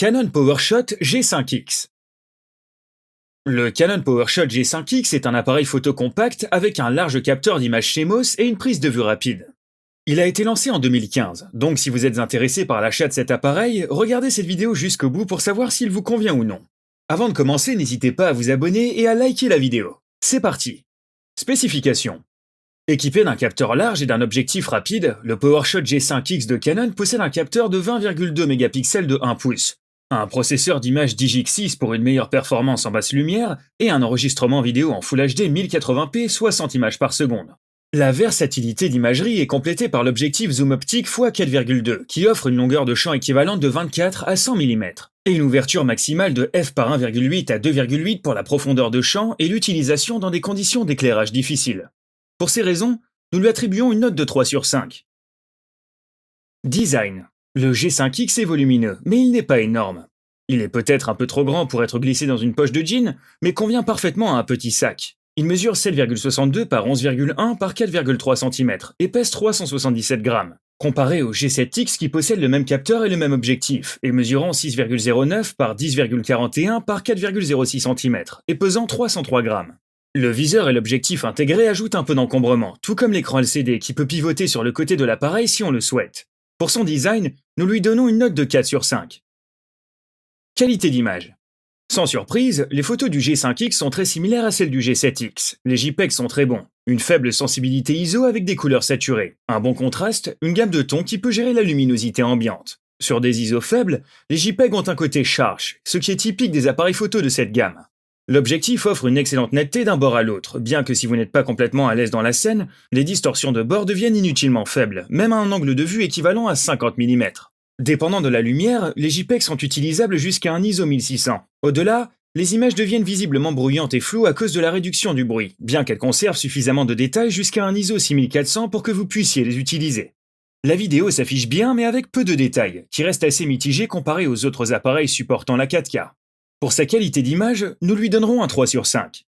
Canon PowerShot G5X. Le Canon PowerShot G5X est un appareil photo compact avec un large capteur d'image CMOS et une prise de vue rapide. Il a été lancé en 2015, donc si vous êtes intéressé par l'achat de cet appareil, regardez cette vidéo jusqu'au bout pour savoir s'il vous convient ou non. Avant de commencer, n'hésitez pas à vous abonner et à liker la vidéo. C'est parti. Spécifications. Équipé d'un capteur large et d'un objectif rapide, le PowerShot G5X de Canon possède un capteur de 20,2 mégapixels de 1 pouce, un processeur d'image Digic-6 pour une meilleure performance en basse lumière et un enregistrement vidéo en Full HD 1080p 60 images par seconde. La versatilité d'imagerie est complétée par l'objectif zoom optique x4,2 qui offre une longueur de champ équivalente de 24 à 100 mm et une ouverture maximale de f par 1,8 à 2,8 pour la profondeur de champ et l'utilisation dans des conditions d'éclairage difficiles. Pour ces raisons, nous lui attribuons une note de 3 sur 5. Design. Le G5X est volumineux, mais il n'est pas énorme. Il est peut-être un peu trop grand pour être glissé dans une poche de jean, mais convient parfaitement à un petit sac. Il mesure 7,62 par 11,1 par 4,3 cm et pèse 377 grammes, comparé au G7X qui possède le même capteur et le même objectif, et mesurant 6,09 par 10,41 par 4,06 cm et pesant 303 grammes. Le viseur et l'objectif intégré ajoutent un peu d'encombrement, tout comme l'écran LCD qui peut pivoter sur le côté de l'appareil si on le souhaite. Pour son design, nous lui donnons une note de 4 sur 5. Qualité d'image. Sans surprise, les photos du G5X sont très similaires à celles du G7X. Les JPEG sont très bons, une faible sensibilité ISO avec des couleurs saturées, un bon contraste, une gamme de tons qui peut gérer la luminosité ambiante. Sur des ISO faibles, les JPEG ont un côté harsh, ce qui est typique des appareils photo de cette gamme. L'objectif offre une excellente netteté d'un bord à l'autre, bien que si vous n'êtes pas complètement à l'aise dans la scène, les distorsions de bord deviennent inutilement faibles, même à un angle de vue équivalent à 50 mm. Dépendant de la lumière, les JPEG sont utilisables jusqu'à un ISO 1600. Au-delà, les images deviennent visiblement bruyantes et floues à cause de la réduction du bruit, bien qu'elles conservent suffisamment de détails jusqu'à un ISO 6400 pour que vous puissiez les utiliser. La vidéo s'affiche bien mais avec peu de détails, qui reste assez mitigé comparé aux autres appareils supportant la 4K. Pour sa qualité d'image, nous lui donnerons un 3 sur 5.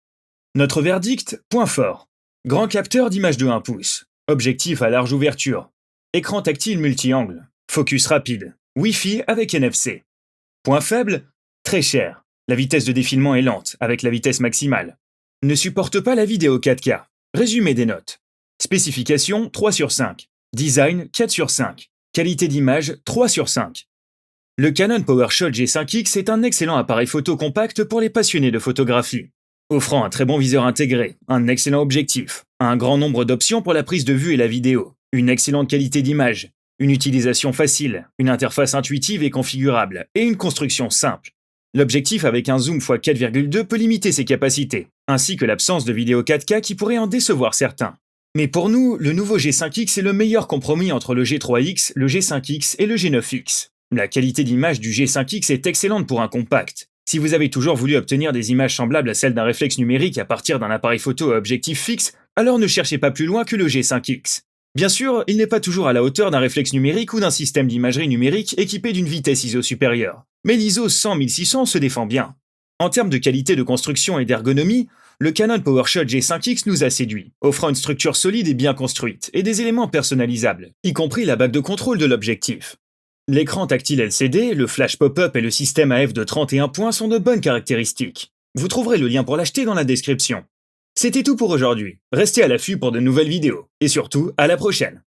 Notre verdict, point fort. Grand capteur d'image de 1 pouce. Objectif à large ouverture. Écran tactile multi-angle. Focus rapide. Wi-Fi avec NFC. Point faible, très cher. La vitesse de défilement est lente, avec la vitesse maximale. Ne supporte pas la vidéo 4K. Résumé des notes. Spécification, 3 sur 5. Design, 4 sur 5. Qualité d'image, 3 sur 5. Le Canon PowerShot G5X est un excellent appareil photo compact pour les passionnés de photographie. Offrant un très bon viseur intégré, un excellent objectif, un grand nombre d'options pour la prise de vue et la vidéo, une excellente qualité d'image, une utilisation facile, une interface intuitive et configurable, et une construction simple. L'objectif avec un zoom x4,2 peut limiter ses capacités, ainsi que l'absence de vidéo 4K qui pourrait en décevoir certains. Mais pour nous, le nouveau G5X est le meilleur compromis entre le G3X, le G5X et le G9X. La qualité d'image du G5X est excellente pour un compact. Si vous avez toujours voulu obtenir des images semblables à celles d'un réflexe numérique à partir d'un appareil photo à objectif fixe, alors ne cherchez pas plus loin que le G5X. Bien sûr, il n'est pas toujours à la hauteur d'un réflexe numérique ou d'un système d'imagerie numérique équipé d'une vitesse ISO supérieure. Mais l'ISO 100-1600 se défend bien. En termes de qualité de construction et d'ergonomie, le Canon PowerShot G5X nous a séduit, offrant une structure solide et bien construite, et des éléments personnalisables, y compris la bague de contrôle de l'objectif. L'écran tactile LCD, le flash pop-up et le système AF de 31 points sont de bonnes caractéristiques. Vous trouverez le lien pour l'acheter dans la description. C'était tout pour aujourd'hui. Restez à l'affût pour de nouvelles vidéos. Et surtout, à la prochaine.